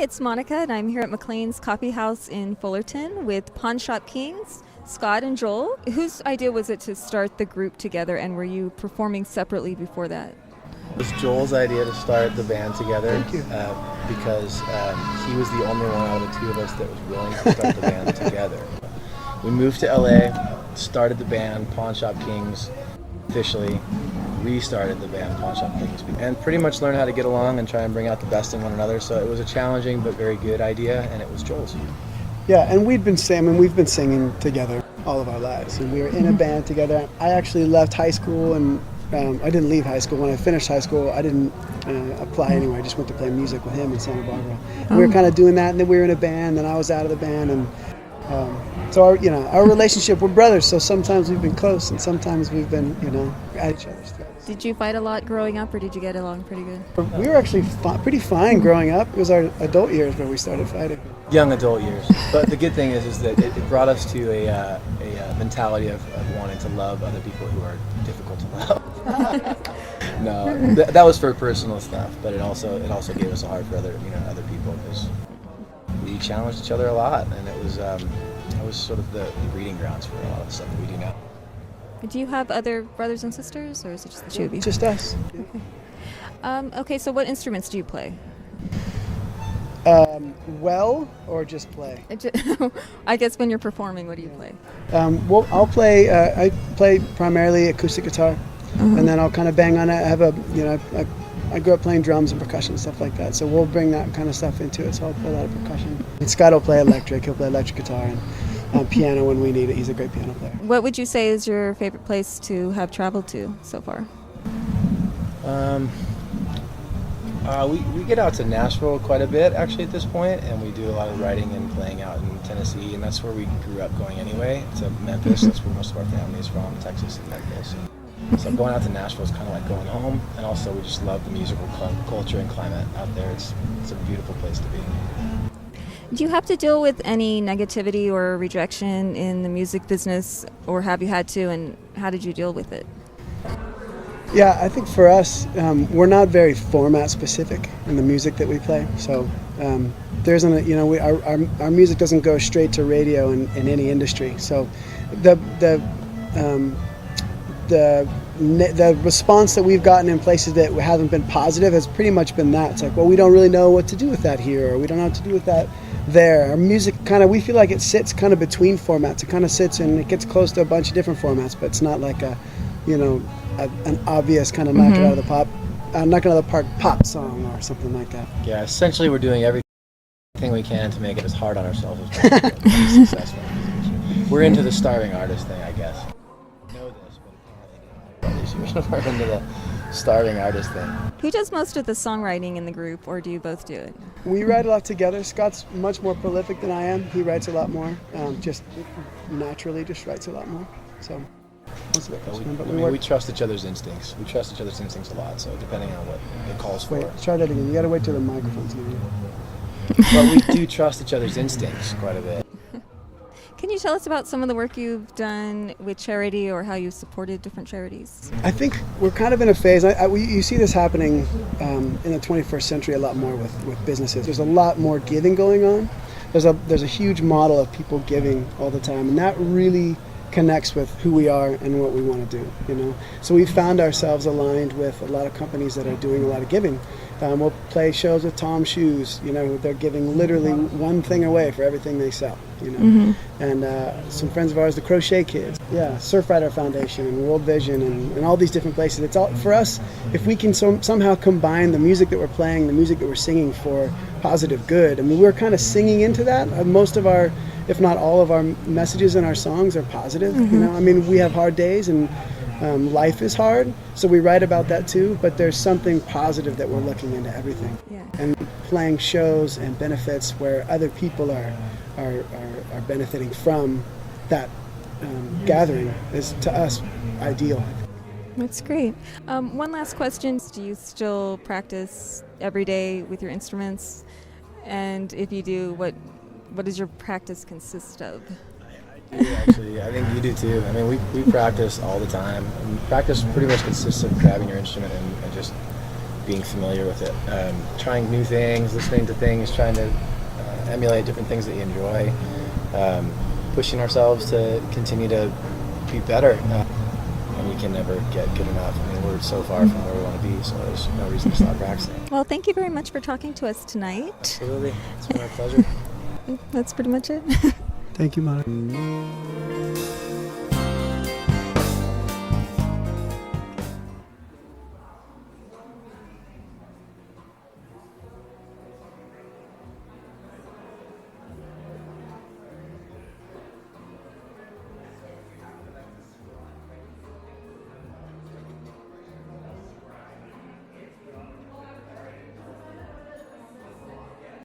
it's Monica, and I'm here at McClain's Coffeehouse in Fullerton with PawnShop Kings, Scott and Joel. Whose idea was it to start the group together, and were you performing separately before that? It was Joel's idea to start the band together. Thank you. Because he was the only one out of the two of us that was willing to start the band together. We moved to LA, started the band PawnShop Kings, officially restarted the band PawnShop Kings, and pretty much learned how to get along and try and bring out the best in one another. So it was a challenging but very good idea, and it was Joel's. Yeah, and we've been singing together all of our lives, and we were in a band together. I actually left high school, and I didn't leave high school. When I finished high school, I didn't apply anywhere. I just went to play music with him in Santa Barbara. And we were kind of doing that, and then we were in a band, and I was out of the band, and so our relationship, we're brothers. So sometimes we've been close, and sometimes we've been at each other's throats. Did you fight a lot growing up, or did you get along pretty good? We were actually pretty fine growing up. It was our adult years where we started fighting. Young adult years. But the good thing is that it brought us to a mentality of wanting to love other people who are difficult to love. No, that was for personal stuff, but it also gave us a heart for other people, because we challenged each other a lot, and it was sort of the breeding grounds for a lot of the stuff that we do now. Do you have other brothers and sisters, or is it just the two of you? Just us. Okay, so what instruments do you play? Or just play? I guess when you're performing, what do you play? Well, I'll play. I play primarily acoustic guitar, and then I'll kind of bang on it. I have I grew up playing drums and percussion and stuff like that, so we'll bring that kind of stuff into it. So I'll play a lot of percussion. And Scott will play electric. He'll play electric guitar and piano when we need it. He's a great piano player. What would you say is your favorite place to have traveled to so far? We get out to Nashville quite a bit, actually, at this point, and we do a lot of writing and playing out in Tennessee, and that's where we grew up going anyway, to Memphis. That's where most of our family is from, Texas and Memphis. So going out to Nashville is kind of like going home, and also we just love the musical culture and climate out there. It's a beautiful place to be. Do you have to deal with any negativity or rejection in the music business, or have you had to, and how did you deal with it? Yeah, I think for us, we're not very format specific in the music that we play. So there isn't, our music doesn't go straight to radio in any industry. So the response that we've gotten in places that haven't been positive has pretty much been that. It's like, well, we don't really know what to do with that here, or we don't know what to do with that there. Our music we feel like it sits kind of between formats. It kind of sits and it gets close to a bunch of different formats, but it's not like an obvious kind of knock it out of the park pop song or something like that. Yeah, essentially we're doing everything we can to make it as hard on ourselves as possible to be successful. We're into the starving artist thing, I guess. I know this, but apparently we're into the starving artist thing. Who does most of the songwriting in the group, or do you both do it? We write a lot together. Scott's much more prolific than I am. He writes a lot more. Just naturally just writes a lot more. So most of it we trust each other's instincts. We trust each other's instincts a lot, so depending on what it calls for. Wait, try that again. You gotta wait till the microphone's near you. But we do trust each other's instincts quite a bit. Can you tell us about some of the work you've done with charity, or how you've supported different charities? I think we're kind of in a phase, you see this happening in the 21st century a lot more with businesses. There's a lot more giving going on. There's a huge model of people giving all the time, and that really connects with who we are and what we want to do, So we found ourselves aligned with a lot of companies that are doing a lot of giving. We'll play shows with Tom Shoes, they're giving literally one thing away for everything they sell, And some friends of ours, the Crochet Kids, Surfrider Foundation and World Vision and all these different places. It's all for us. If we can somehow combine the music that we're playing, the music that we're singing for positive good. I mean, we're kind of singing into that. Most of our, if not all of our messages in our songs are positive. I mean, we have hard days and life is hard, so we write about that too, but there's something positive that we're looking into everything. And playing shows and benefits where other people are benefiting from that gathering is, to us, ideal. That's great. One last question. Do you still practice every day with your instruments? And if you do, what does your practice consist of? I do, actually. I think you do too. I mean, we practice all the time. And practice pretty much consists of grabbing your instrument and just being familiar with it. Trying new things, listening to things, trying to emulate different things that you enjoy, pushing ourselves to continue to be better. And you can never get good enough. I mean, we're so far from where we want to be, so there's no reason to stop practicing. Well, thank you very much for talking to us tonight. Absolutely. It's been our pleasure. That's pretty much it. Thank you, Monica.